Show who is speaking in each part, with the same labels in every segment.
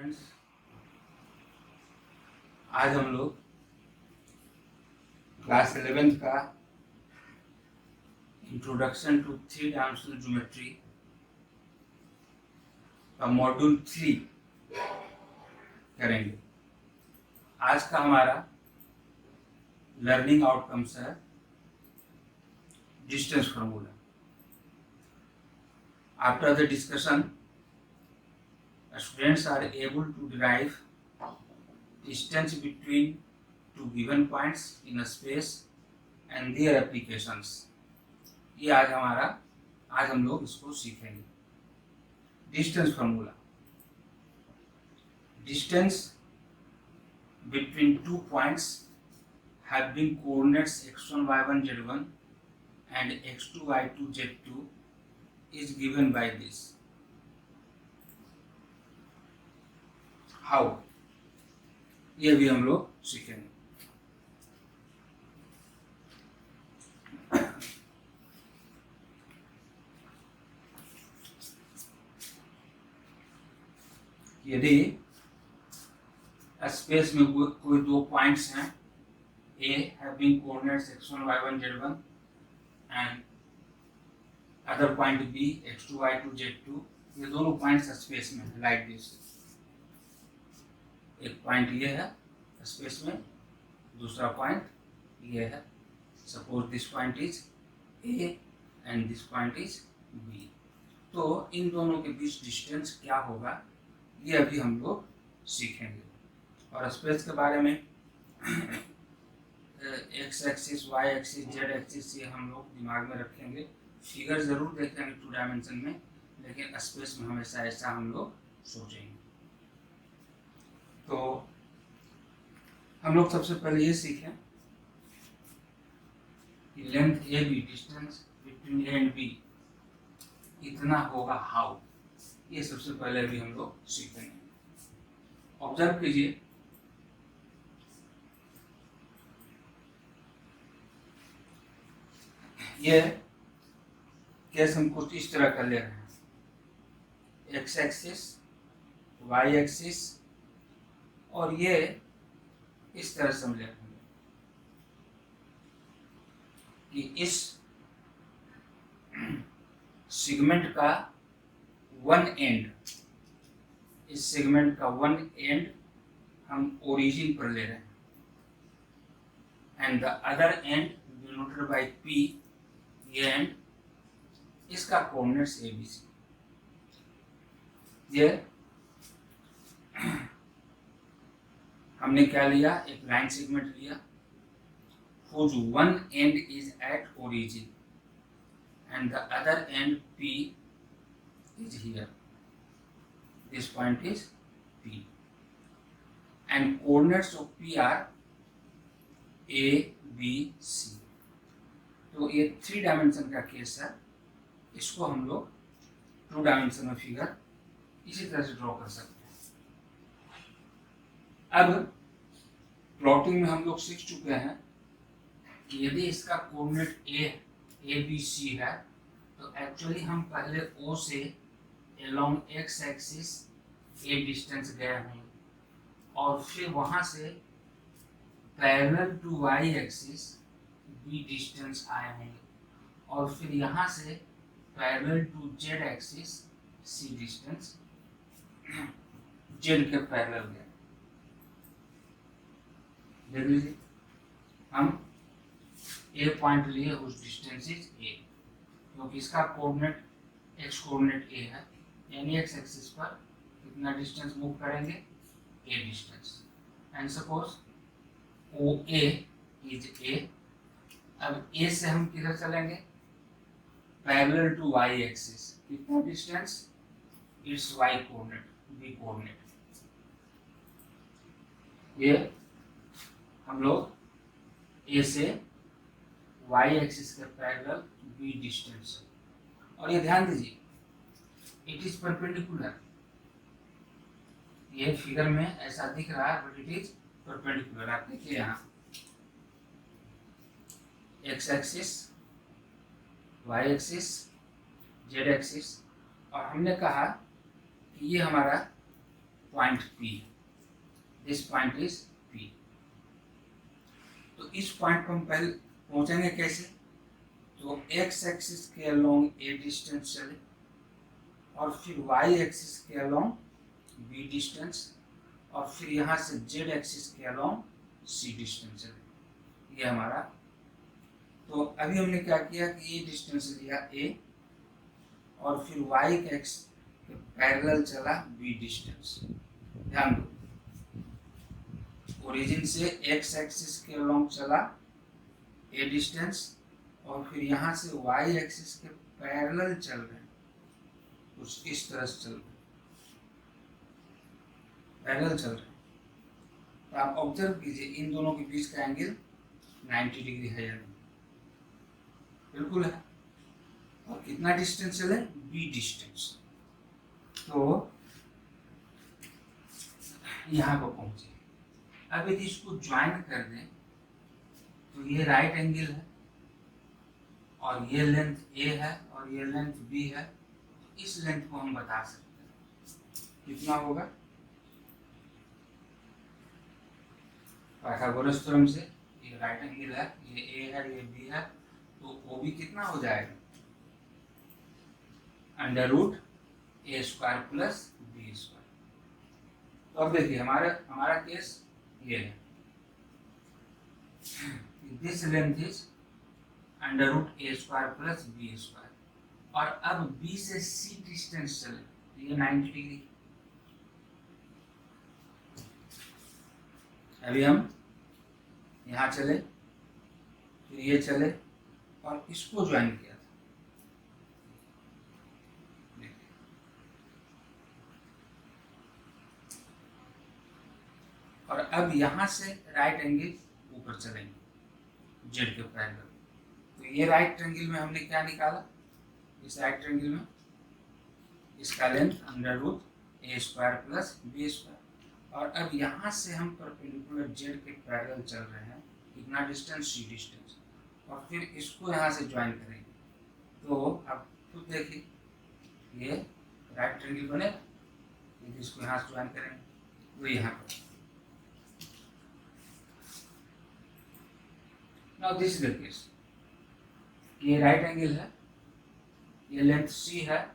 Speaker 1: Friends, आज हम लोग क्लास 11th का introduction to three dimensional geometry का मॉड्यूल 3 करेंगे। आज का हमारा लर्निंग आउटकम्स है distance formula. After the discussion, students are able to derive distance between two given points in a space and their applications। ये आज हम लोग इसको सीखेंगे। Distance formula, distance between two points having coordinates x1 y1 z1 and x2 y2 z2 is given by this। How, ये भी हम लोग सीखेंगे। यदि स्पेस में कोई दो पॉइंट्स हैं, a having coordinates x1 y1 z1 and other point b x2 y2 z2, ये दोनों पॉइंट्स स्पेस में लाइक दिस। एक पॉइंट ये है स्पेस में, दूसरा पॉइंट ये है। Suppose this point is a and this point is b. तो इन दोनों के बीच डिस्टेंस क्या होगा, ये अभी हम लोग सीखेंगे। और स्पेस के बारे में x axis, y axis, z axis, ये हम लोग दिमाग में रखेंगे। फिगर ज़रूर देखेंगे 2 डायमेंशन में, लेकिन स्पेस में हमेशा ऐसा हम लोग सोचेंगे। तो हम लोग सबसे पहले ये सीखें कि length a b, distance between a and b इतना होगा हाउ। ये सबसे पहले भी हम लोग सीखेंगे। ऑब्जर्व कीजिए, ये केस हम कुछ इस तरह का ले रहे हैं। एक्स एक्सिस, वाई एक्सिस, और ये इस तरह से हम ले रहे हैं कि इस सेगमेंट का वन एंड, इस सेगमेंट का वन एंड हम ओरिजिन पर ले रहे हैं and the other and denoted by P, ये एंड इसका कोऑर्डिनेट्स ए बी सी। ये हमने क्या लिया, एक लाइन सेगमेंट लिया whose one end is at origin and the other end P is here. This point is P and coordinates of P are A, B, C। तो ये 3 डायमेंशन का केस है। इसको हम लोग 2 डायमेंशन में फिगर इसी तरह से ड्रॉ कर सकते हैं। अब प्लॉटिंग में हम लोग सीख चुके हैं कि यदि इसका कोऑर्डिनेट ए बी सी है, तो एक्चुअली हम पहले ओ से along x axis a distance गए होंगे और फिर वहां से parallel to y axis b distance आए होंगे और फिर यहाँ से parallel to z axis c distance z के पैरेलल गए। देख लीजिए, हम ए पॉइंट लिए, उस डिस्टेंस इज ए, क्योंकि इसका कोऑर्डिनेट एक्स कोऑर्डिनेट ए है, यानी एक्स एक्सिस पर कितना डिस्टेंस मूव करेंगे, a distance. And suppose O a is a. अब ए से हम किधर चलेंगे, पैरेलल टू वाई एक्सिस, कितना distance, it's y coordinate, b coordinate. ये हम लोग ए से वाई एक्सिस के पैरेलल बी डिस्टेंस। और ये ध्यान दीजिए, इट इज परपेंडिकुलर। ये फिगर में ऐसा दिख रहा है बट इट इज परपेंडिकुलर। आप देखिए यहाँ x axis, y axis, z axis, और हमने कहा कि ये हमारा point P, this point is P। तो इस पॉइंट पर हम पहले पहुंचेंगे कैसे? तो x एक्सिस के अलोंग a डिस्टेंस चले और फिर y एक्सिस के अलोंग b डिस्टेंस और फिर यहाँ से z एक्सिस के अलोंग c डिस्टेंस चले। ये हमारा, तो अभी हमने क्या किया कि ये डिस्टेंस लिया a और फिर y के एक्स के पैरेलल चला b डिस्टेंस। ध्यान दो, ओरिजिन से x एक्सिस के अलोंग चला a डिस्टेंस और फिर यहाँ से y एक्सिस के पैरेलल चल रहे हैं, कुछ इस तरह से चल रहे हैं, पैरेलल चल रहे हैं। तो आप ऑब्जर्व कीजिए इन दोनों के बीच का एंगल 90 डिग्री है या नहीं? बिल्कुल है। और कितना डिस्टेंस चले? b distance. तो यहाँ पर पहुंचे। अब यदि इसको ज्वाइन कर दें तो ये राइट एंगल है और ये लेंथ a है और ये लेंथ b है। तो इस लेंथ को हम बता सकते हैं कितना होगा? पाइथागोरस थ्योरम से ये राइट एंगल है, ये a है, ये b है, तो OB कितना हो जाएगा? Under root a square plus b square. तो अब देखिए हमारा केस ये है, this length is under root a square plus b square और अब b से c डिस्टेंस चले, ये 90 डिग्री। अभी हम यहाँ चले, फिर ये चले और इसको ज्वाइन किया था। और अब यहाँ से राइट एंगल ऊपर चलेंगे जेड के पैरेलल। तो ये राइट एंगल में हमने क्या निकाला? इस राइट एंगल में इसका length under root a square plus b square. और अब यहाँ से हम परपेंडिकुलर जेड के पैरेलल चल रहे हैं, कितना डिस्टेंस? c distance. और फिर इसको यहाँ से ज्वाइन करेंगे। तो अब खुद देखिए ये राइट एंगल बनेगा, यदि इसको यहाँ से ज्वाइन करेंगे तो यहाँ पर। Now this is the case, ये राइट एंगल है, ये लेंथ c है,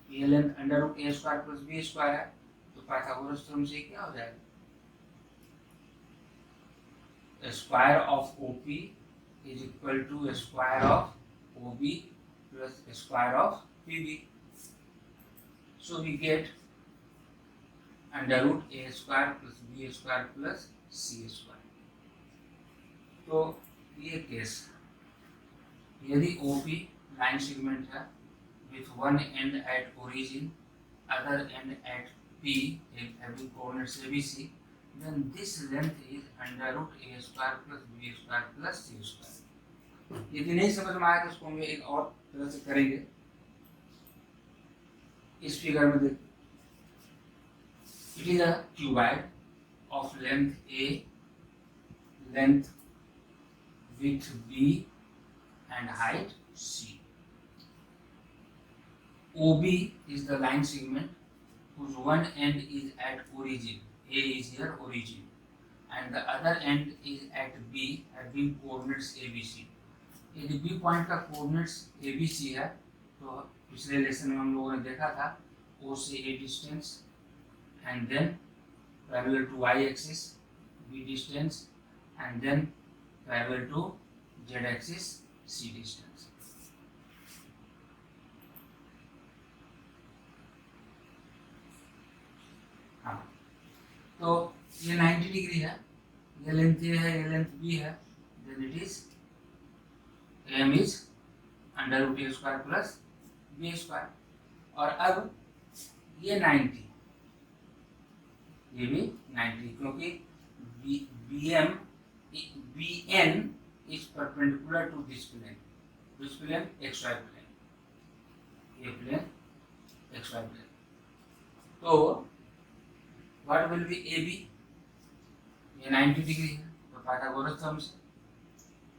Speaker 1: ये length under root a square plus b square है। तो पाइथागोरस थ्योरम से क्या हो जाएगा? Square of OP is equal to square of OB plus square of PB। So we get under root a square plus b square plus c square. तो ये case, यदि OP line segment है with one end at origin, other end at P, having coordinates ABC, then this length is under root a square plus b square plus c square। यदि नहीं समझ में आया तो इसको हम एक और तरह से करेंगे। इस फिगर में देखिए, it is a cuboid of length a, length width b and height c। OB is the line segment whose one end is at origin, A is here origin, and the other end is at B having coordinates ABC। यदि B point का coordinates ABC है तो पिछले lesson में हम लोगों ने देखा था O से A distance and then parallel to Y axis B distance and then parallel to Z axis C distance। हाँ, तो ये 90 डिग्री है, ये लेंथ ए है, ये लेंथ बी है, then it is m is under root A square plus B square. और अब ये 90, ये भी 90, क्योंकि B N is perpendicular to this plane, this plane x y plane, ये प्लेन एक्स वाई प्लेन। तो what will be AB? ये 90 degree है, तो पाइथागोरस थ्योरम से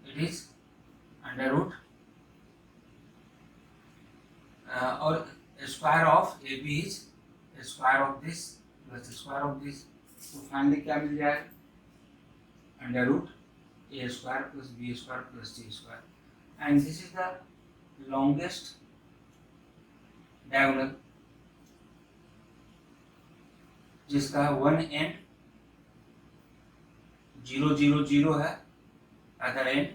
Speaker 1: it is अंडर रूट और square of AB is square of this plus square of this. तो finally क्या मिल जाएगा, under root A square plus B square plus C square, and this is the longest diagonal जिसका one and 0 0 0 है, other end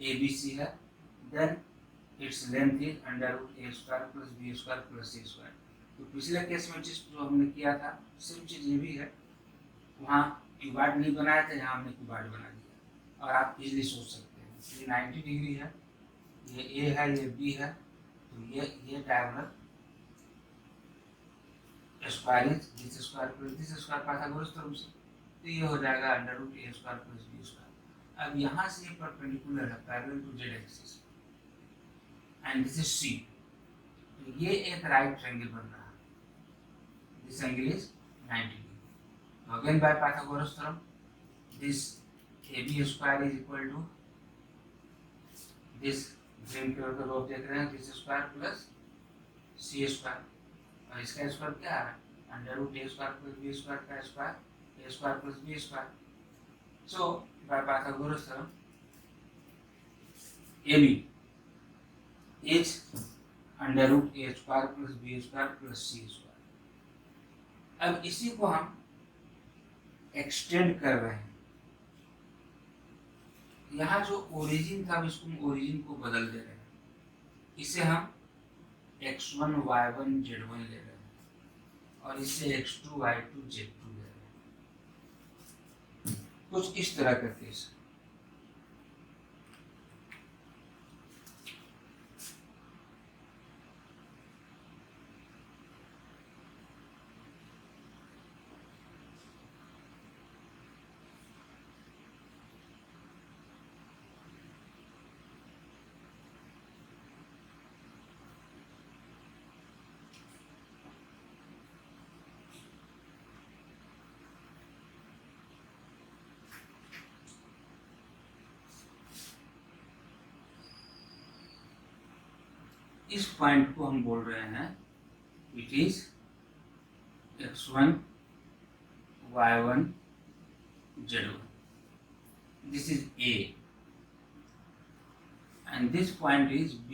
Speaker 1: A B C है, then it's length is under root A square plus B square plus C square. तो पिछले case में जिस जो हमने किया था सेम चीज ये भी है, वहाँ क्यूबाइड नहीं बनाया था, यहाँ हमने क्यूबाइड बना दिया। और आप इजीली सोच सकते हैं ये 90 डिग्री है, ये ए है, ये बी है, तो ये diagonal square is this square plus this square Pythagoras theorem से, तो ये हो जाएगा अंडर रूट ए स्क्वायर प्लस बी स्क्वायर। अब यहाँ से ये परपेंडिकुलर है parallel to z axis, and this is c, तो ये एक राइट ट्रायंगल बन रहा है, दिस एंगल इज 90 डिग्री। तो again by Pythagoras theorem this AB square is equal to this green colour का रो देख रहे हैं, this square plus C square, और इसका स्क्वायर क्या है, अंडर रूट ए स्क्वायर प्लस बी स्क्वायर का square, a square plus B square. So by Pythagoras theorem AB is under root A square plus B square plus C square. अब इसी को हम extend कर रहे हैं, यहाँ जो ओरिजिन था इसको हम ओरिजिन को बदल दे रहे हैं, इसे हम x1 y1 z1 ले रहे हैं, और इसे x2 y2 z2 ले रहे हैं, कुछ इस तरह का केस। इस पॉइंट को हम बोल रहे हैं it is x1 y1 z1, this is A and this point is B,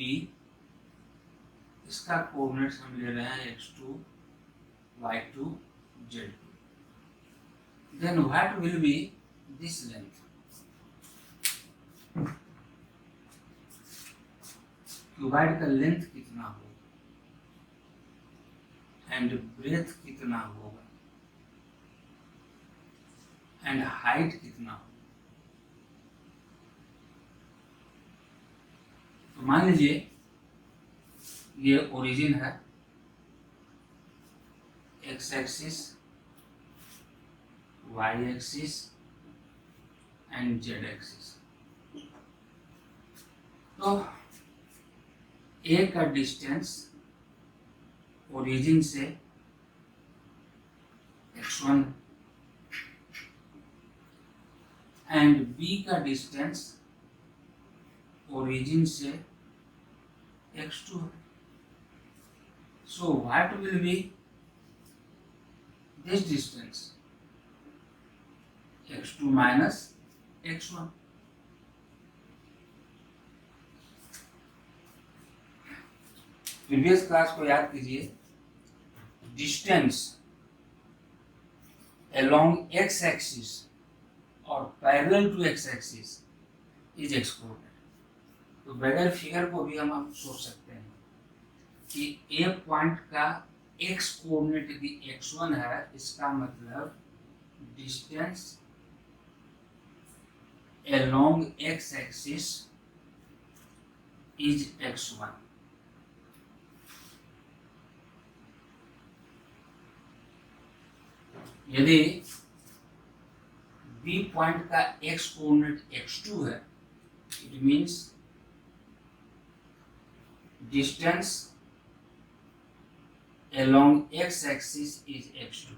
Speaker 1: इसका कोऑर्डिनेट्स हम ले रहे हैं x2 y2 z2, then what will be this length, cuboid का लेंथ कितना होगा एंड ब्रेथ कितना होगा एंड हाइट कितना होगा। तो मान लीजिए ये ओरिजिन है, x axis, y axis and z axis. तो ए का डिस्टेंस ओरिजिन से x1 एंड बी का डिस्टेंस ओरिजिन से x2 है। So what will be this distance, x2 minus x1। Previous class को याद कीजिए, डिस्टेंस अलोंग एक्स एक्सिस और parallel to x axis is x coordinate. तो बगैर फिगर को भी हम सोच सकते हैं कि एक पॉइंट का एक्स कोऑर्डिनेट यदि x1 है, इसका मतलब distance along x axis is x1। यदि बी पॉइंट का एक्स कोऑर्डिनेट x2 है, it means distance along x axis is x2।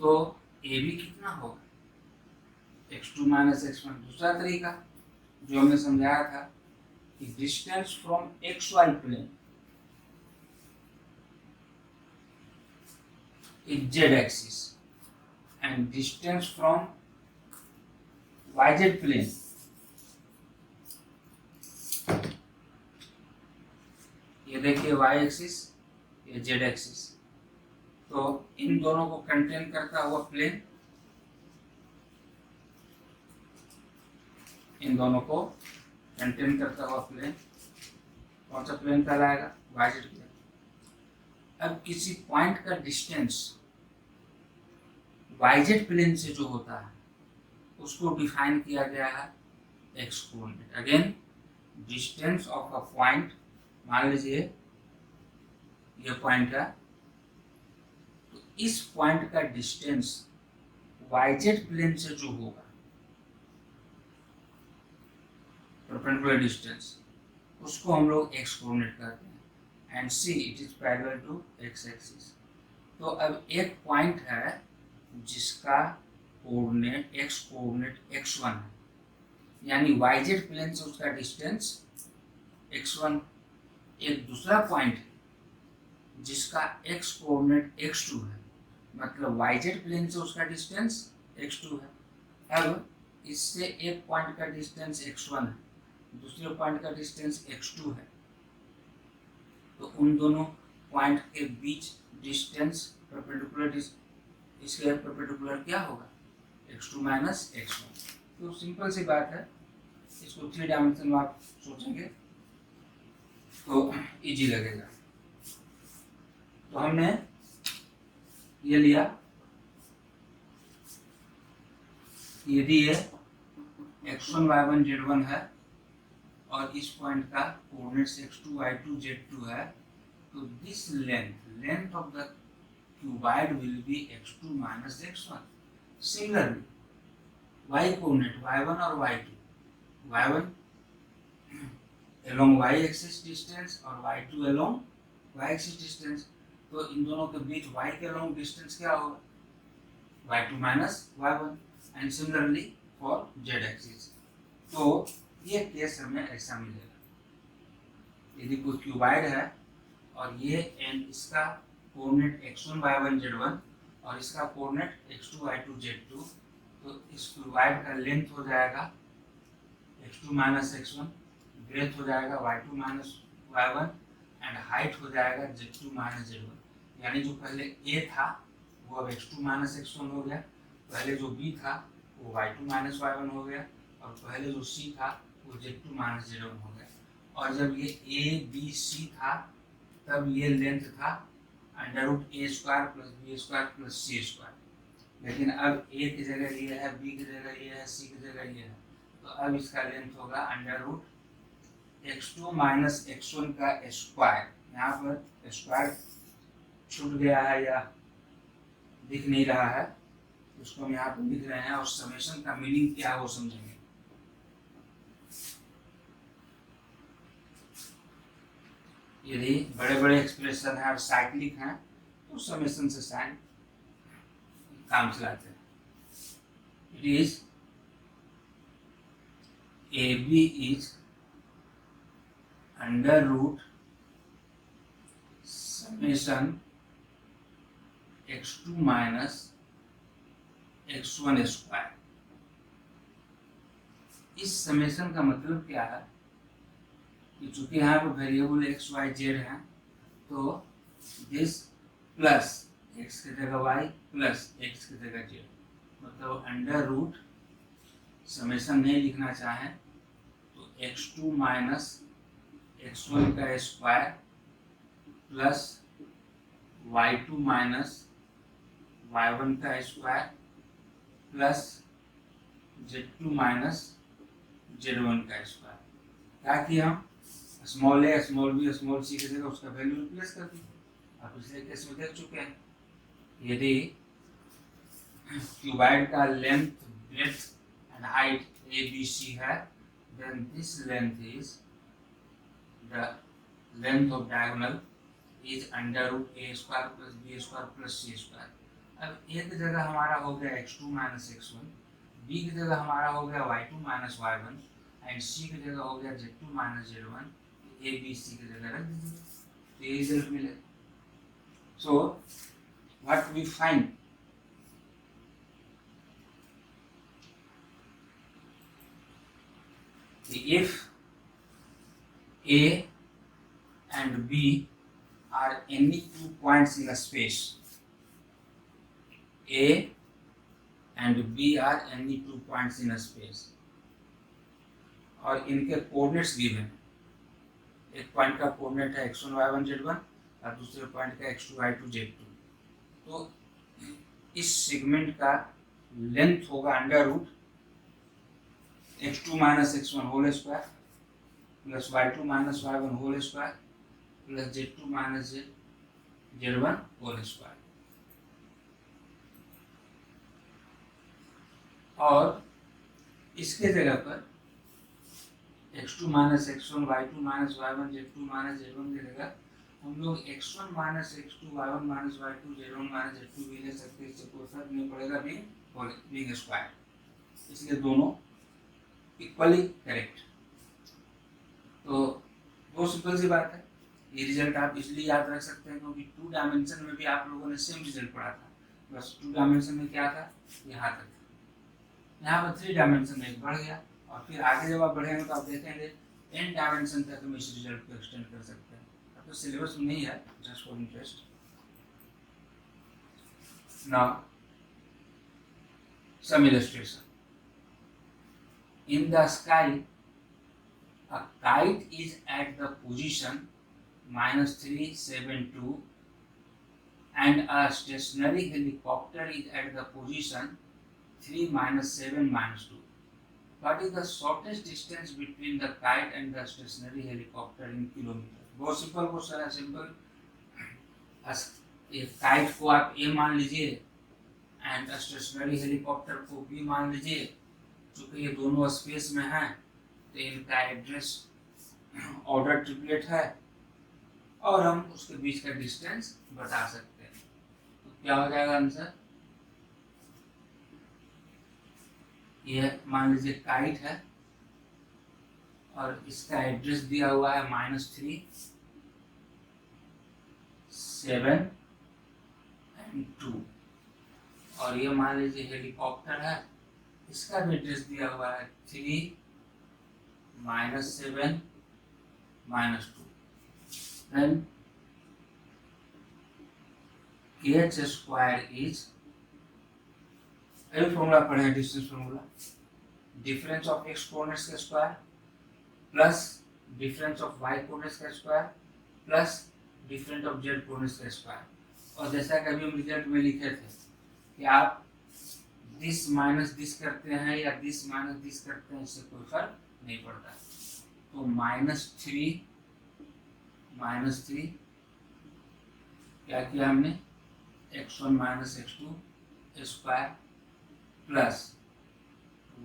Speaker 1: तो ए बी कितना होगा, x2 माइनस x1। दूसरा तरीका जो हमने समझाया था कि distance from XY plane is z axis and distance from yz plane ये देखिए y एक्सिस, ये z एक्सिस, तो इन दोनों को कंटेन करता हुआ प्लेन, इन दोनों को कंटेन करता हुआ प्लेन कौन सा प्लेन कहलाएगा? yz plane. अब किसी पॉइंट का डिस्टेंस yz प्लेन से जो होता है उसको डिफाइन किया गया है x coordinate. Again distance of a point, मान लीजिए ये पॉइंट है, तो इस पॉइंट का डिस्टेंस yz प्लेन से जो होगा, परपेंडिकुलर डिस्टेंस, उसको हम लोग x कोऑर्डिनेट कहते हैं and see it is parallel to x axis. तो अब एक पॉइंट है जिसका कोऑर्डिनेट x कोऑर्डिनेट x1 है, यानी yz प्लेन से उसका डिस्टेंस x1। एक दूसरा पॉइंट है जिसका x कोऑर्डिनेट x2 है, मतलब yz प्लेन से उसका डिस्टेंस x2 है। अब इससे एक पॉइंट का डिस्टेंस x1 है, दूसरे पॉइंट का डिस्टेंस x2 है, तो उन दोनों पॉइंट के बीच डिस्टेंस परपेंडिकुलर, इसके परपेंडिकुलर क्या होगा? x2 minus x1। तो सिंपल सी बात है, इसको 3 डायमेंशन में आप सोचेंगे तो इजी लगेगा। तो हमने ये लिया, यदि ये x1 y1 z1 है और इस पॉइंट का कोऑर्डिनेट्स x2 y2 z2 है, तो this length of the cuboid will be x2 minus x1। Similarly y coordinate y1 और y2, y1 along y axis distance और y2 along y axis distance, तो इन दोनों के बीच y के along डिस्टेंस क्या होगा? y2 minus y1 and similarly for z axis. तो ये केस हमें ऐसा मिलेगा, यदि कोई क्यूबॉइड है और ये एंड इसका कोऑर्डिनेट x1 y1 z1 और इसका कोऑर्डिनेट x2 y2 z2, तो इस क्यूबॉइड का लेंथ हो जाएगा x2 माइनस x1, ब्रेथ हो जाएगा y2 minus y1 and height हो जाएगा z2 माइनस z1। यानी जो पहले a था वो अब x2 माइनस x1 हो गया, पहले जो b था वो y2 माइनस y1 हो गया, और पहले जो c था वो z2 माइनस z1 हो गया। और जब ये a b c था तब ये लेंथ था under root a square plus b square plus c square, लेकिन अब a की जगह ये है, b की जगह ये है, c की जगह ये है, तो अब इसका लेंथ होगा under root x2 minus x1 का स्क्वायर। यहाँ पर स्क्वायर छूट गया है या दिख नहीं रहा है, उसको हम यहाँ पर लिख रहे हैं, और समेशन का मीनिंग क्या है वो समझेंगे। यदि बड़े बड़े एक्सप्रेशन है और साइक्लिक हैं तो समेशन से साइन काम चलाते हैं। It is AB is under root summation x2 minus x1 square. इस समेशन का मतलब क्या है कि चूंकि यहाँ पर वेरिएबल x y z है, तो दिस प्लस x की जगह y प्लस x की जगह z, मतलब अंडर रूट समेशन नहीं लिखना चाहें तो x2 माइनस x1 का square plus y2 minus y1 का square plus z2 minus z1 का स्क्वायर। क्या किया हम? स्मॉल ए स्मॉल बी स्मॉल सी की जगह उसका वैल्यू रिप्लेस कर दी। आप पिछले केस में देख चुके हैं, यदि क्यूबॉइड का length breadth and height ABC है, then this length is the length of diagonal is under root a square plus b square plus c square। अब a की जगह हमारा हो गया x2 माइनस x1, b की जगह हमारा हो गया y2 minus y1 and c की जगह हो गया z2 minus z1। a b c की जगह रख दीजिए तो ये रिजल्ट मिले। सो what we find, if A and B are any two points in a space, A and B are any two points in a space, और इनके coordinates given है, एक पॉइंट का कोऑर्डिनेट है x1 y1 z1 और दूसरे point का x2 y2 z2, तो इस सेगमेंट का लेंथ होगा under root x2 minus x1 whole square plus y2 minus y1 whole square plus z2 minus z1 whole square, और इसके जगह पर x2 minus x1 y2 minus y1 z2 minus z1 की जगह हम लोग x1 minus x2 y1 minus y2 z1 minus z2 भी ले सकते हैं, इससे कोई फर्क नहीं पड़ेगा, बीइंग स्क्वायर, इसलिए दोनों इक्वली करेक्ट। तो बहुत सिंपल सी बात है, ये रिजल्ट आप इसलिए याद रख सकते हैं क्योंकि 2 डायमेंशन में भी आप लोगों ने सेम रिजल्ट पढ़ा था, बस 2 डायमेंशन में क्या था, यहाँ तक था, यहाँ पर 3 डायमेंशन में बढ़ गया, और फिर आगे जब आप बढ़ेंगे तो आप देखेंगे n डायमेंशन तक हम इस रिजल्ट को एक्सटेंड कर सकते हैं। अब तो सिलेबस में नहीं है, just for interest. Now some illustration, in the sky a kite is at the position -372 and a stationary helicopter is at the position 3 7 2. What is the shortest distance between the kite and the stationary helicopter in kilometer? बहुत simple question है, simple. एक kite को आप A मान लीजिए and stationery helicopter को B मान लीजिए, चूंकि ये दोनों स्पेस में हैं तो इनका एड्रेस ऑर्डर ट्रिपलेट है और हम उसके बीच का डिस्टेंस बता सकते हैं, तो क्या हो जाएगा आंसर, ये मान लीजिए काइट है और इसका एड्रेस दिया हुआ है -3 7 2, और ये मान लीजिए हेलीकॉप्टर है, इसका भी एड्रेस दिया हुआ है 3 -7 -2, then kh square is, अभी फॉर्मूला पढ़े हैं, distance formula, difference of x coordinates का square plus difference of y coordinates का square plus difference of z coordinates का स्क्वायर, और जैसा कि अभी हम रिजल्ट में लिखे थे कि आप दिस माइनस दिस करते हैं या दिस माइनस दिस करते हैं, इससे कोई फर्क नहीं पड़ता, तो -3 क्या किया हमने, x1 minus x2 square plus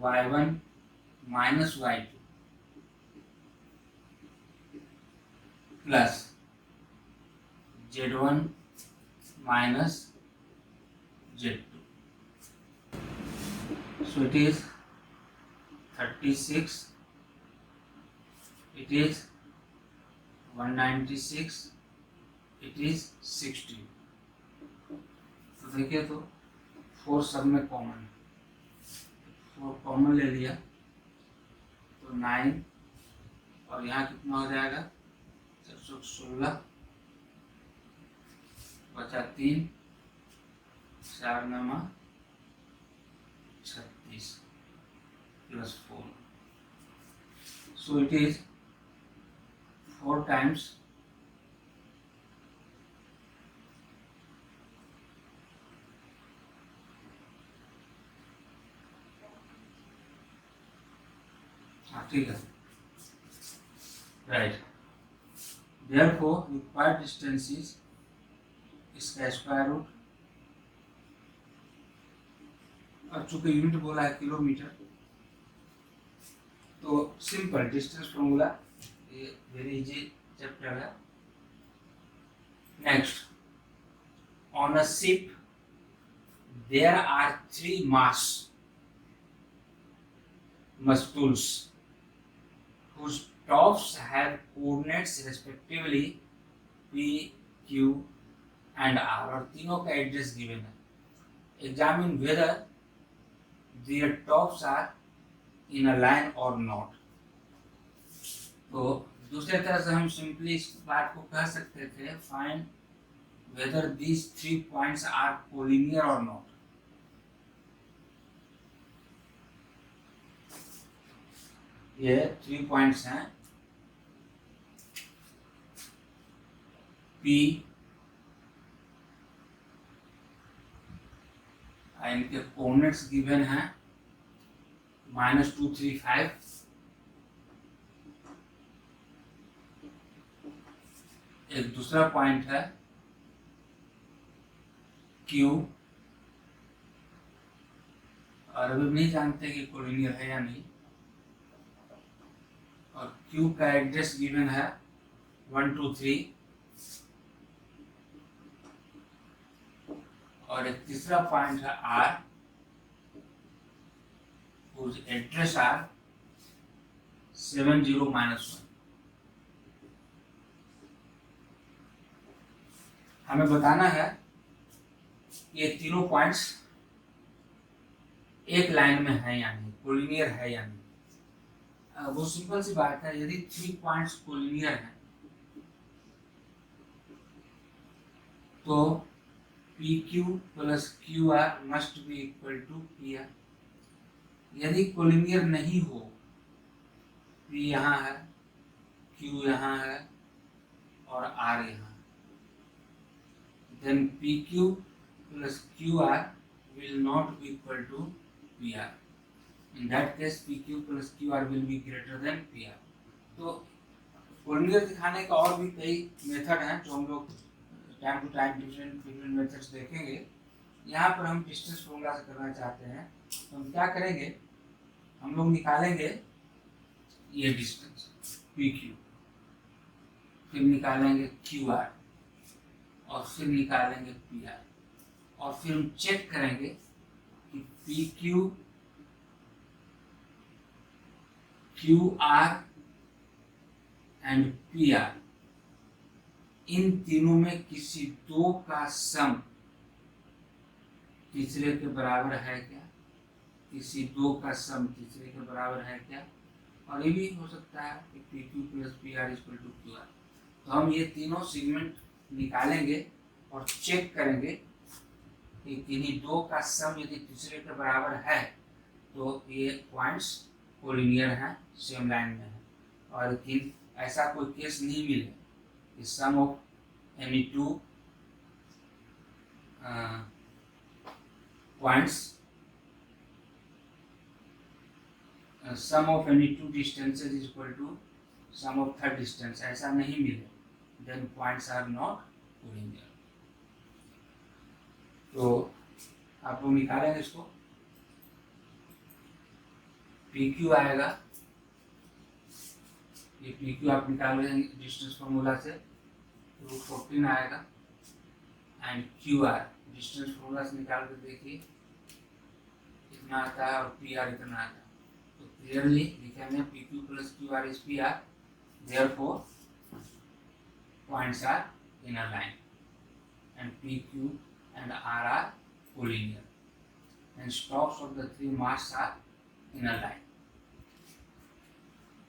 Speaker 1: y1 minus y2 plus z1 minus z2, so it is 36, it is 196, it is 60, तो देखिए तो 4 सब में कॉमन, 4 कॉमन ले लिया तो 9, और यहाँ कितना हो जाएगा 416 बचा 3 4 9 36 plus 4, so it is 4 times ठीक है, right, therefore required distance is इसका स्क्वायर रूट, और चूंकि यूनिट बोला है किलोमीटर तो सिंपल डिस्टेंस फॉर्मूला, ये वेरी इजी चैप्टर है। Next, on a ship there are 3 mastules whose tops have coordinates respectively P, Q and R, और तीनों का एड्रेस गिवन है। Examine whether their tops are in a line और not. तो दूसरे तरह से हम सिंपली इस बात को कह सकते थे, find whether these 3 points are collinear और नॉट। ये 3 पॉइंट्स हैं P, इनके कोऑर्डिनेट्स गिवन हैं -2, 3, 5। एक दूसरा पॉइंट है Q, और अभी नहीं जानते कि कोलिनियर है या नहीं, और Q का एड्रेस गिवन है 1, 2, 3। और एक तीसरा पॉइंट है R, whose address are 70-1। हमें बताना है ये तीनों पॉइंट्स एक लाइन में है या नहीं, कोलिनियर है या नहीं। वो सिंपल सी बात है, यदि 3 पॉइंट्स कोलिनियर हैं तो PQ plus QR must be equal to PR। यदि कोलिनियर नहीं हो, P यहाँ है, Q यहाँ है और R यहाँ, then PQ plus QR will not be equal to PR. In that case, PQ plus QR will be greater than PR. तो कोलिनियर दिखाने का और भी कई मेथड हैं जो हम लोग time to time different methods देखेंगे। यहाँ पर हम डिस्टेंस फॉर्मूला से करना चाहते हैं, तो हम क्या करेंगे, हम लोग निकालेंगे ये डिस्टेंस PQ, फिर निकालेंगे QR, और फिर निकालेंगे PR, और फिर हम चेक करेंगे कि PQ, QR एंड PR इन तीनों में किसी दो का सम तीसरे के बराबर है क्या, किसी दो का सम तीसरे के बराबर है क्या। और ये भी हो सकता है कि PQ plus PR equal to QR। तो हम ये तीनों सेगमेंट निकालेंगे और चेक करेंगे कि किन्हीं दो का सम यदि तीसरे के बराबर है तो ये पॉइंट्स कोलिनियर हैं, सेम लाइन में है। और लेकिन ऐसा कोई केस नहीं मिले कि sum of any two points, sum of any two distances is equal to sum of third distance, ऐसा नहीं मिले, then points are not collinear. तो आप लोग निकालेंगे इसको, PQ आएगा, ये PQ आप निकाल लेंगे डिस्टेंस फॉर्मूला से, √14 आएगा, एंड QR डिस्टेंस फॉर्मूला से निकाल कर देखिए इतना आता है, और PR इतना आता है। तो क्लियरली लिखेंगे PQ plus QR is PR, therefore points are in a line and PQ and R are collinear and stops of the 3 masks are in a line.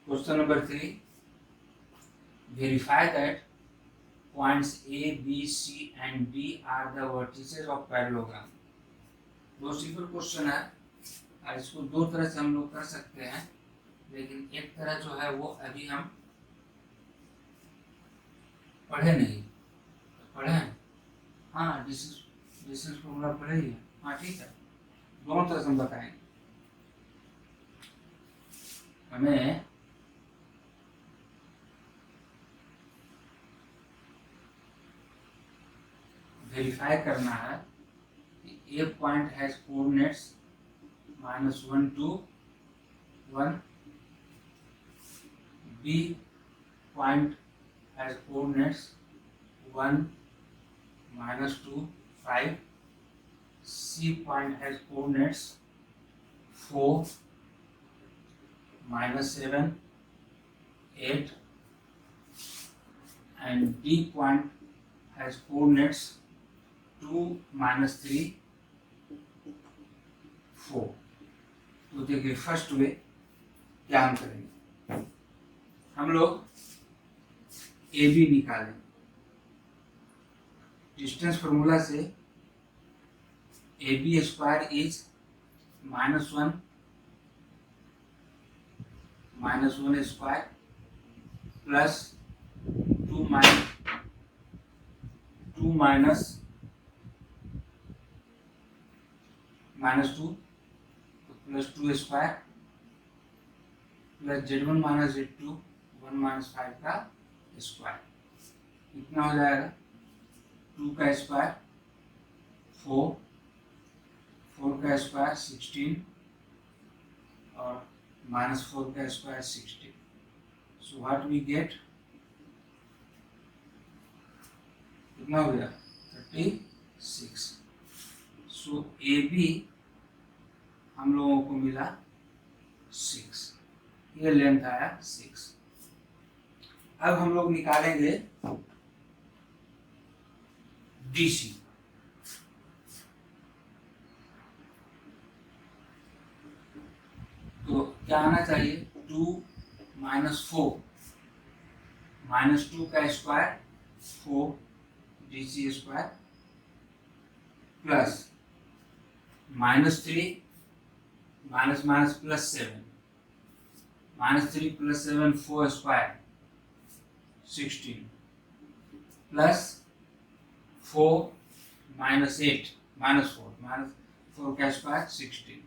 Speaker 1: Question number 3. Verify that points A, B, C and D are the vertices of parallelogram. दो simple question है, और इसको दो तरह से हम लोग कर सकते हैं, लेकिन एक तरह जो है वो अभी हम पढ़े नहीं, पढ़े हैं, हाँ डिस्टेंस फॉर्मूला पढ़े ही है, हाँ ठीक है, दोनों तरह से हम बताएंगे। हमें वेरीफाई करना है कि A point has coordinates -1, 2, 1, B point has coordinates 1, -2, 5, C point has coordinates 4, -7, 8, and D point has coordinates 2 minus 3 4। तो देखिए फर्स्ट वे क्या हम करेंगे, हम लोग ए बी निकालें। डिस्टेंस फॉर्मूला से A B square is -1 square plus 2 minus -2 तो plus 2 square plus z1 minus z2 1 minus 5 का स्क्वायर, कितना हो जाएगा 2 का स्क्वायर 4 का स्क्वायर 16 और -4 का square 16। So what we get, कितना हो गया 36। सो ए बी हम लोगों को मिला 6, ये लेंथ आया 6। अब हम लोग निकालेंगे DC। तो क्या आना चाहिए 2 माइनस 4 -2 का square 4 DC square plus -3 minus plus 7 -3 plus 7 4 square 16 plus 4 minus 8 -4 का स्क्वायर 16।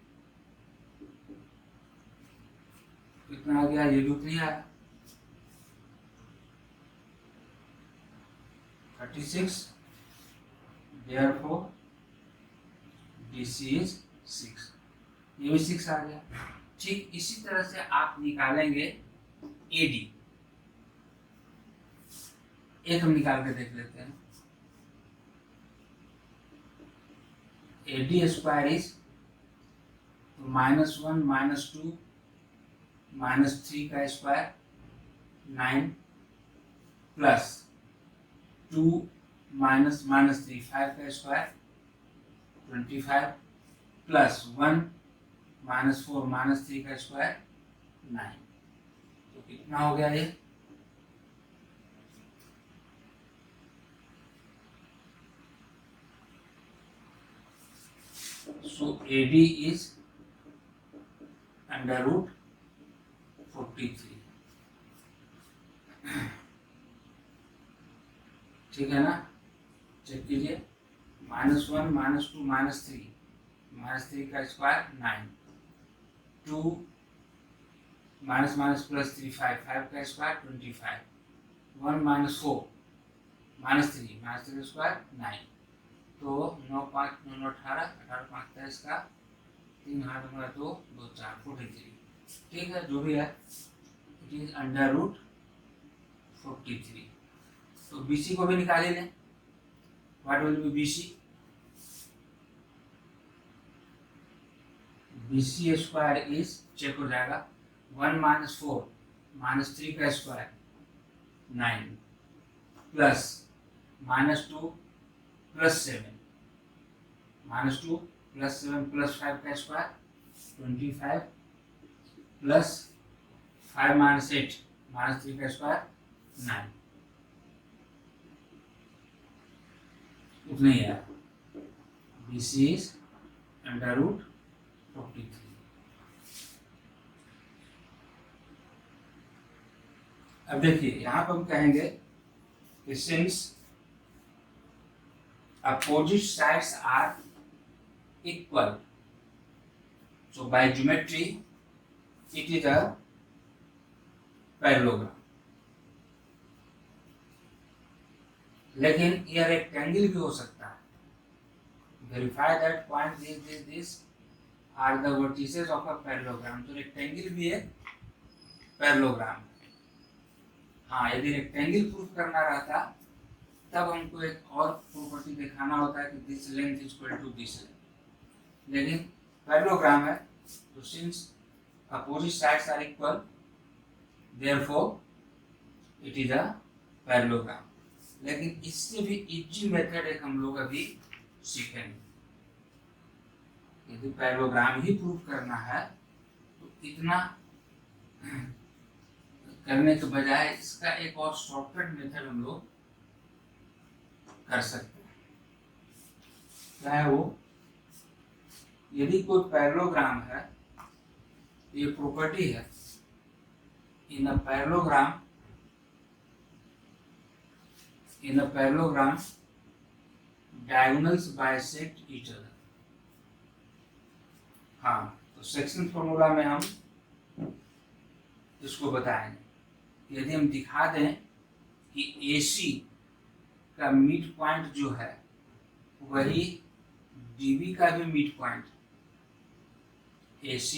Speaker 1: कितना आ गया, ये लूप नहीं आया 36। Therefore DC is 6, ये भी 6 आ गया। ठीक इसी तरह से आप निकालेंगे AD। एक हम निकाल के देख लेते हैं। AD स्क्वायर इज -1 -2 -3 का स्क्वायर 9 प्लस 2 माइनस -3 5 का स्क्वायर 25 प्लस 1 -4 -3 का स्क्वायर 9। तो कितना हो गया ये, सो AD इज √43। ठीक है ना, चेक कीजिए -1 -2 -3 का स्क्वायर 9 2 माइनस प्लस 3 5 का स्क्वायर 25 1 -4 -3 का स्क्वायर 9। तो 9 5 9 18 18 5 23 का 3 हाथ में 2 2 4 43। ठीक है, जो भी है इट इज √43। तो BC को भी निकाल लें। What will be BC, BC square is, check हो जाएगा 1 -4 -3 का square 9 plus -2 plus 7 -2 plus 7 plus 5 का स्क्वायर 25 प्लस 5 -8 -3 का स्क्वायर 9। उतना ही है, BC इज √43। अब देखिए यहाँ पर हम कहेंगे कि since opposite sides are equal, so by geometry it is a parallelogram. लेकिन ये रेक्टेंगल भी हो सकता है। Verify that point this are the vertices of a parallelogram. तो रेक्टेंगल भी है पैरेललोग्राम। हाँ, यदि रेक्टेंगल प्रूफ करना रहता तब हमको एक और प्रॉपर्टी दिखाना होता है कि this length is equal to this length. लेकिन पैरेललोग्राम है तो since opposite sides are equal therefore it is a parallelogram. लेकिन इससे भी इजी मेथड एक हम लोग अभी सीखेंगे। यदि पैरेललोग्राम ही प्रूव करना है तो इतना करने के बजाय इसका एक और शॉर्टकट मेथड हम लोग कर सकते हैं। क्या है वो? यदि कोई पैरेललोग्राम है, ये प्रॉपर्टी है, in a parallelogram diagonals bisect each other। हाँ, तो सेक्शन फॉर्मूला में हम इसको बताएंगे। यदि हम दिखा दें कि AC का मिड पॉइंट जो है वही DB का भी mid point, AC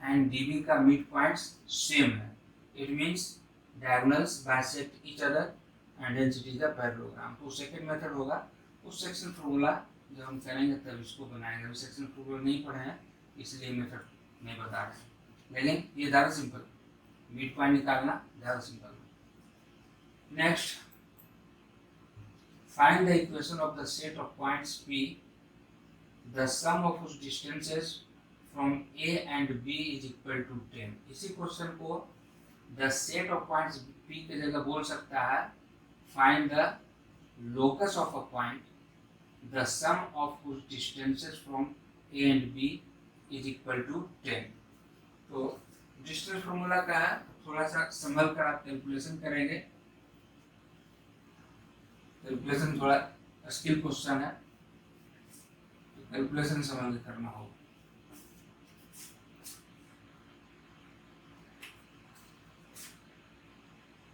Speaker 1: and DB का मिड पॉइंट सेम है, it means diagonals bisect each other and hence it is a parallelogram। तो सेकंड मेथड होगा, उस सेक्शन फॉर्मूला जब हम करेंगे तब इसको बनाएंगे। अभी सेक्शन फॉर्मूला नहीं पढ़े हैं इसलिए मेथड नहीं बता रहे हैं, लेकिन ये ज़्यादा सिंपल, मिड पॉइंट निकालना ज़्यादा simple. Next, find the equation of the set of points P, the sum of उस distances from A and B is equal to 10। इसी क्वेश्चन को the set of points P की जगह बोल सकता है find the locus of a point, the sum of whose distances from A and B is equal to 10। तो distance formula का है, थोड़ा सा संभल कर आप कैलकुलेशन करेंगे। कैलकुलेशन थोड़ा स्किल क्वेश्चन है, तो कैलकुलेशन संभल के करना होगा।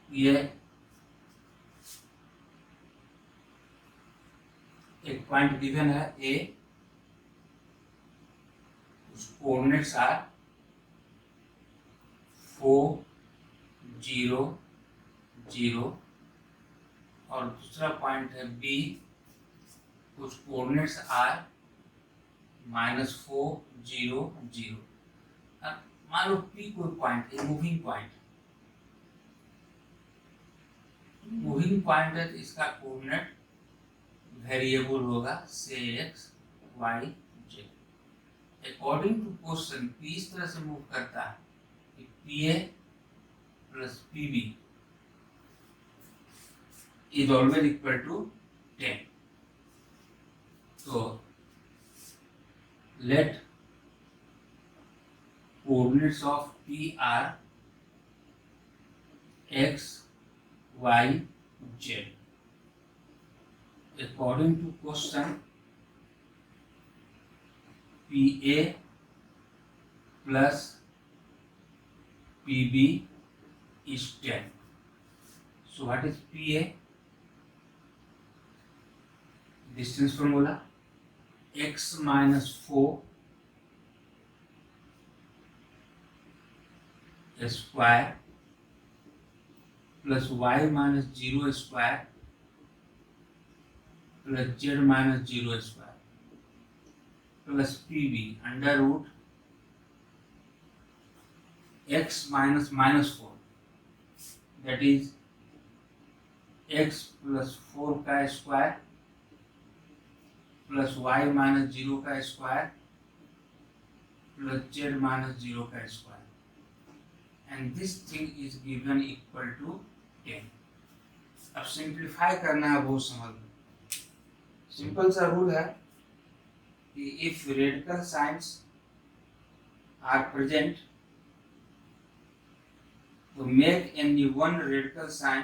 Speaker 1: ये एक पॉइंट गिवन है A, उसके कोऑर्डिनेट्स आर 4, 0, 0 और दूसरा पॉइंट है B, कुछ कोऑर्डिनेट्स आर -4, 0, 0। अब मान लो P कोई पॉइंट है, मूविंग पॉइंट, मूविंग पॉइंट है तो इसका कोऑर्डिनेट वेरिएबल होगा से x, y, z। According to question P इस तरह से मूव करता है कि PA plus PB is always equal to 10। तो let coordinates of P are x, y, z। According to question, PA plus PB is 10। So what is PA? Distance formula x minus 4 square plus y minus 0 square plus z minus 0 square plus PB under root x minus minus 4, that is x plus 4 का square plus y minus 0 का square plus z minus 0 का square, and this thing is given equal to 10। अब simplify करना है बहुत समझ में। Simple सा रूल है कि if radical signs are present तो make any one radical sign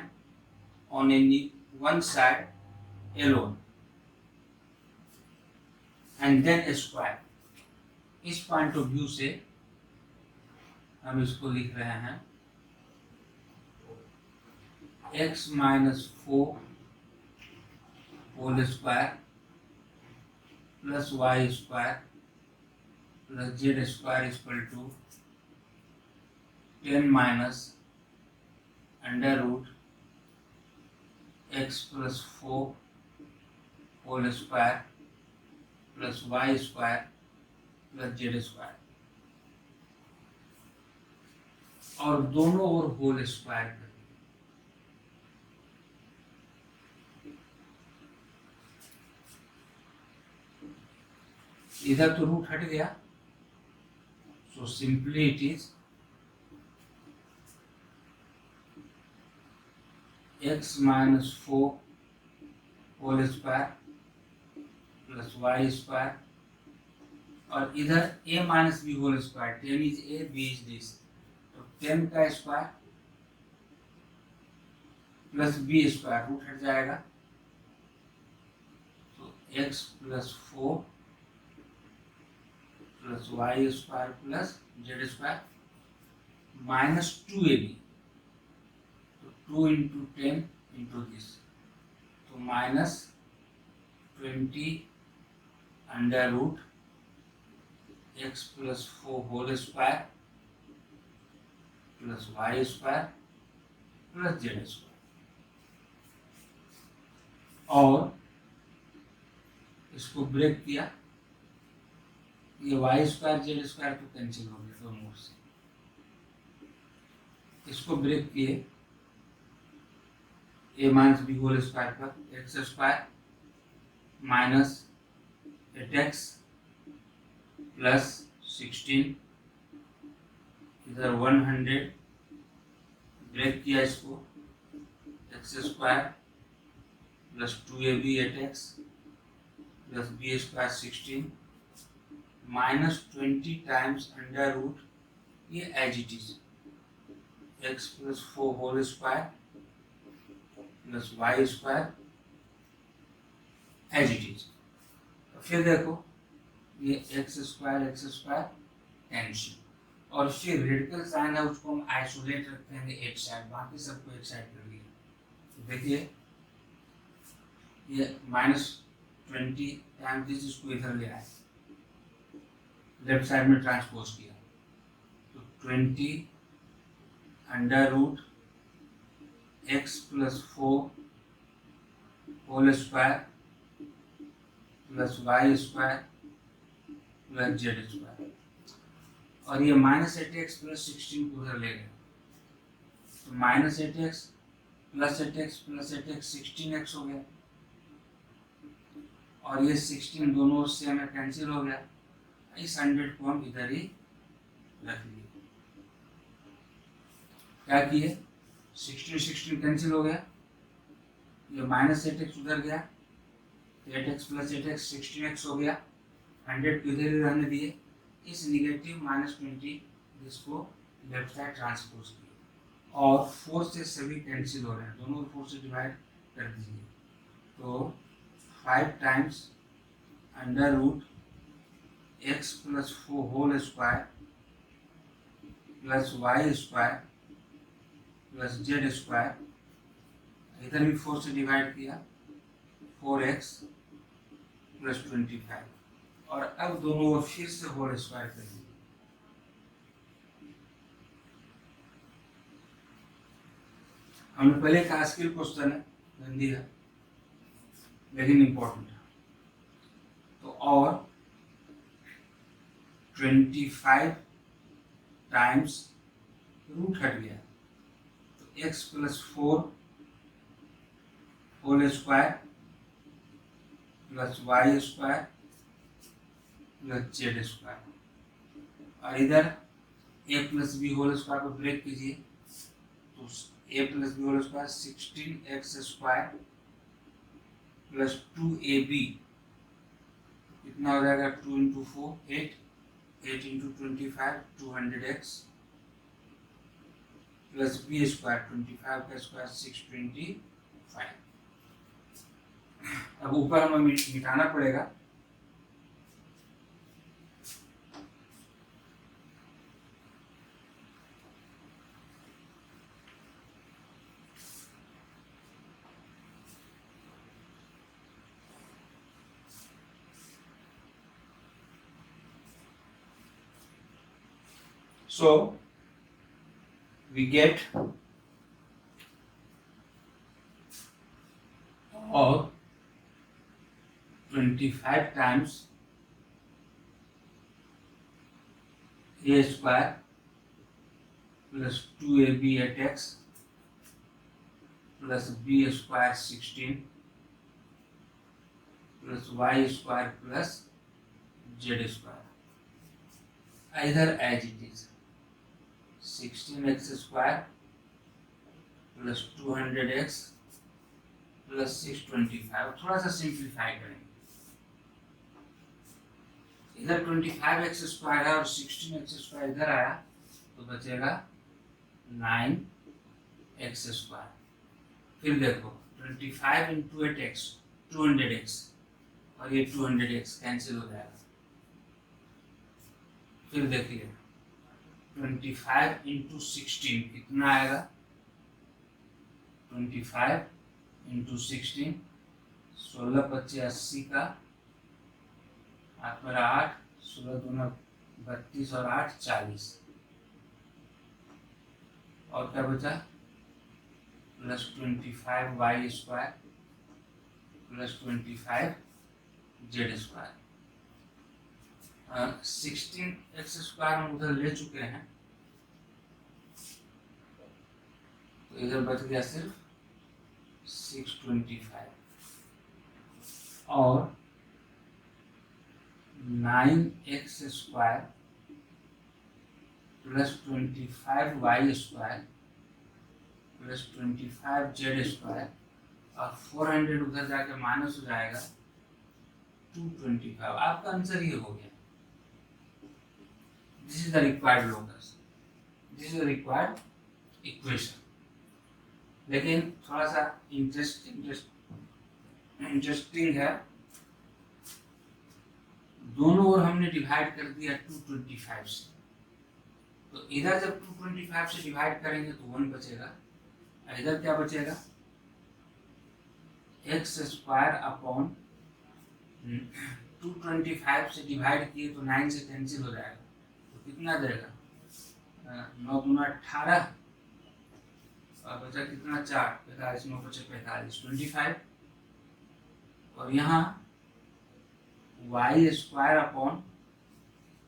Speaker 1: on any one side alone and then square. इस पॉइंट ऑफ व्यू से हम इसको लिख रहे हैं x minus 4 whole square plus Y square plus Z square equal to 10 minus under root x plus 4 whole square plus Y square plus Z square, और दोनों ओर whole square कर। इधर तो रूट हट गया, so simply it is x minus 4 whole square plus Y square, और इधर a minus B whole square, 10 is a, b is this, तो 10 का square plus B square, root हट जाएगा, तो x plus 4 plus Y square plus Z square minus 2ab, तो 2 into 10 into this, तो minus 20 under root x plus 4 whole square plus Y square plus Z square, और इसको break किया, ये Y square Z square तो cancel हो गया दोनों ओर से, इसको ब्रेक किए a minus B whole square पर X square minus 8x plus 16, इधर 100 ब्रेक किया इसको, X square plus 2ab 8x plus B square 16 minus 20 times under root, ये as it is X plus 4 whole square plus Y square as it is. फिर देखो ये x square cancel, और फिर radical sign है उसको हम आइसोलेट रखेंगे एक साइड, बाकी सबको एक साइड कर दिया, तो देखिए ये माइनस 20 टाइम्स दिस, इसको इधर ले आए, लेफ्ट साइड में ट्रांसपोज किया, तो 20 under root x plus 4 whole square plus Y square plus Z square, और ये माइनस 8x प्लस 16 को उधर ले गए, तो minus 8x plus 8x 16x हो गया, और ये 16 दोनों से हमें कैंसिल हो गया, इस 100 को हम इधर ही रख लिए, क्या किए 16 कैंसिल हो गया, ये माइनस 8x उधर गया, 8x प्लस 8x 16x हो गया, 100 को इधर ही रहने दिए, इस निगेटिव माइनस 20 जिसको लेफ्ट साइड ट्रांसपोज किया, और 4 से सभी कैंसिल हो रहे हैं, दोनों को 4 से डिवाइड कर दीजिए, तो 5 times under root x plus 4 whole square plus Y square plus Z square, इधर भी 4 से डिवाइड किया, 4x प्लस 25, और अब दोनों ओर फिर से होल स्क्वायर कर दिए, हमने पहले का स्किल क्वेश्चन है, गंदी है लेकिन इम्पोर्टेंट है, तो और 25 टाइम्स रूट हट गया, तो x plus 4 whole square plus Y square plus Z square, और इधर a plus b whole square को ब्रेक कीजिए, तो a plus b whole square 16x square plus 2ab, कितना हो जाएगा 2 into 4 8 into 25 200x plus B square 25 का square 625, अब ऊपर हमें मिटाना पड़ेगा, so we get or 25 times a square plus 2ab at x plus b square 16 plus y square plus Z square इधर as it is 16x² plus 200x plus 625। थोड़ा सा simplify करेंगे, इधर 25x² है और 16x² इधर आया तो बचेगा 9x²। फिर देखो 25 इंटू 8x 200x और ये 200x कैंसिल हो जाएगा। फिर देखिए 25 इंटू 16 कितना आएगा, 25 इंटू 16 16 25 80 का 8 पर 8 16 दूना 32 और 8 40 और क्या बचा plus 25y² plus 25z²। 16x² हम उधर ले चुके हैं तो इधर बच गया सिर्फ 625 और 9x² plus 25y² plus 25z² और 400 उधर जाके माइनस हो जाएगा 225। आपका आंसर ये हो गया। This is the required locus, this is the required equation. लेकिन थोड़ा सा इंटरेस्टिंग है, दोनों ओर हमने डिवाइड कर दिया 225 से, तो इधर जब 225 से डिवाइड करेंगे तो 1 बचेगा, इधर क्या बचेगा x² अपॉन 225 से डिवाइड किए तो 9 से कैंसिल हो जाएगा तो कितना देगा 9 दूना 18 और बचा कितना 4 45 9 बचे 45 25 और यहाँ y² अपॉन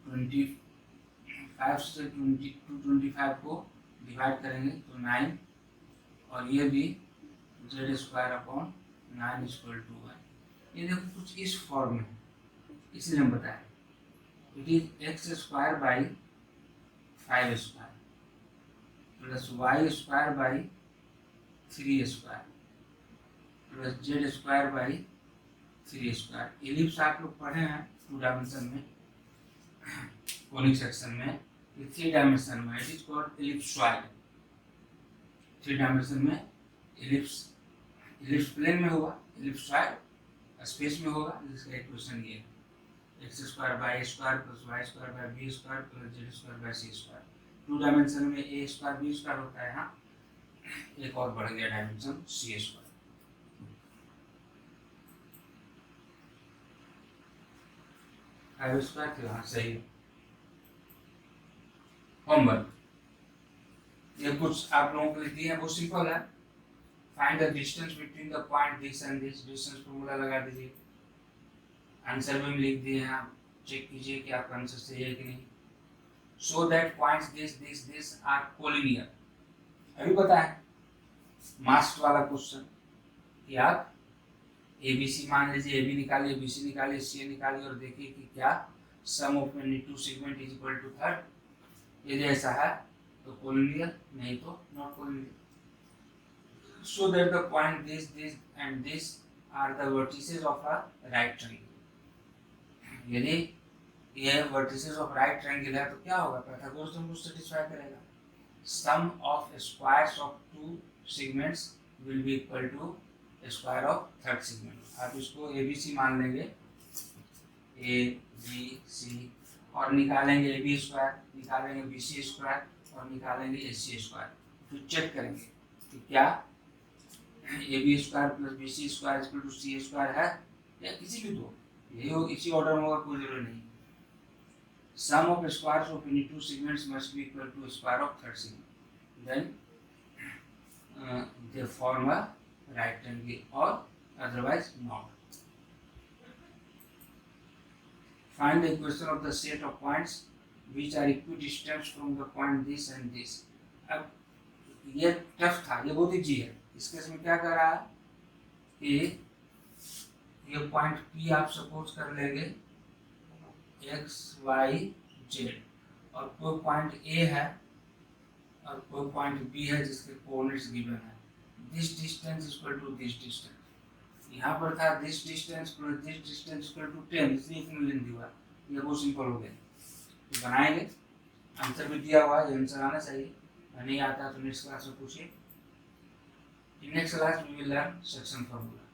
Speaker 1: 25 से 225 को डिवाइड करेंगे तो 9 और ये भी z² अपॉन 9 इक्वल टू 1। ये देखो कुछ इस फॉर्म में, इसलिए हम बताएं it is x² by 5² plus y² by 3² plus z² by 3²। Ellipse आप लोग पढ़े हैं 2 डायमेंशन में, कोनिक सेक्शन में, 3 डायमेंशन में it is called ellipsoid. 3 dimension में एलिप्स प्लेन में होगा, एलिप्सॉइड स्पेस में होगा, जिसका इक्वेशन ये x² by a² plus y² by b² plus z² by c²। 2 dimension में a² b² होता है, हाँ एक और बढ़ गया डायमेंशन c²। तो हाँ सही है। होमवर्क ये कुछ आप लोगों को दिए हैं, बहुत सिंपल है। Find the distance between the point this and this, distance formula लगा दीजिए, आंसर में लिख दिए हैं, आप चेक कीजिए कि आपका आंसर सही है कि नहीं। So that points this this this are collinear, अभी पता है मास्ट वाला क्वेश्चन कि आप ABC मान लीजिए, AB निकालिए, BC निकालिए, CA निकालिए और देखिए कि क्या sum of any 2 segment is equal to 3rd। यदि ऐसा है तो कोलिनियर, नहीं तो not collinear. So that the point this and this are the vertices of a right triangle। यदि ये vertices of right triangle है तो क्या होगा, पाइथागोरस थ्योरम को सेटिस्फाई करेगा। Sum of squares of 2 segments will be equal to square of 3rd segment। आप इसको ABC मान लेंगे, ABC और निकालेंगे AB², निकालेंगे BC² और निकालेंगे AC²। फिर चेक करेंगे कि क्या AB² plus BC² equal to C² है या किसी भी दो, यही हो, इसी ऑर्डर में होगा, कोई जरूरी नहीं। Sum of squares of any 2 segments must be equal to square of 3rd segment, then they form a right triangle और otherwise not. Find the equation of the set of points which are equidistant from the point this and this. अब ये tough था, ये बहुत easy है। इस case में क्या कर रहा है कि ये पॉइंट P आप सपोज कर लेंगे एक्स वाई जेड, और कोई पॉइंट ए है और कोई पॉइंट बी है जिसके कोऑर्डिनेट्स गिवन है। This distance equal to this distance, यहाँ पर था this distance plus this distance equal to 10, इसलिए इतनी लेंथ दिया। ये बहुत सिंपल हो गया, तो बनाएंगे। आंसर भी दिया हुआ है, आंसर आना चाहिए, नहीं आता तो नेक्स्ट क्लास में पूछिए। In next class we will learn section formula.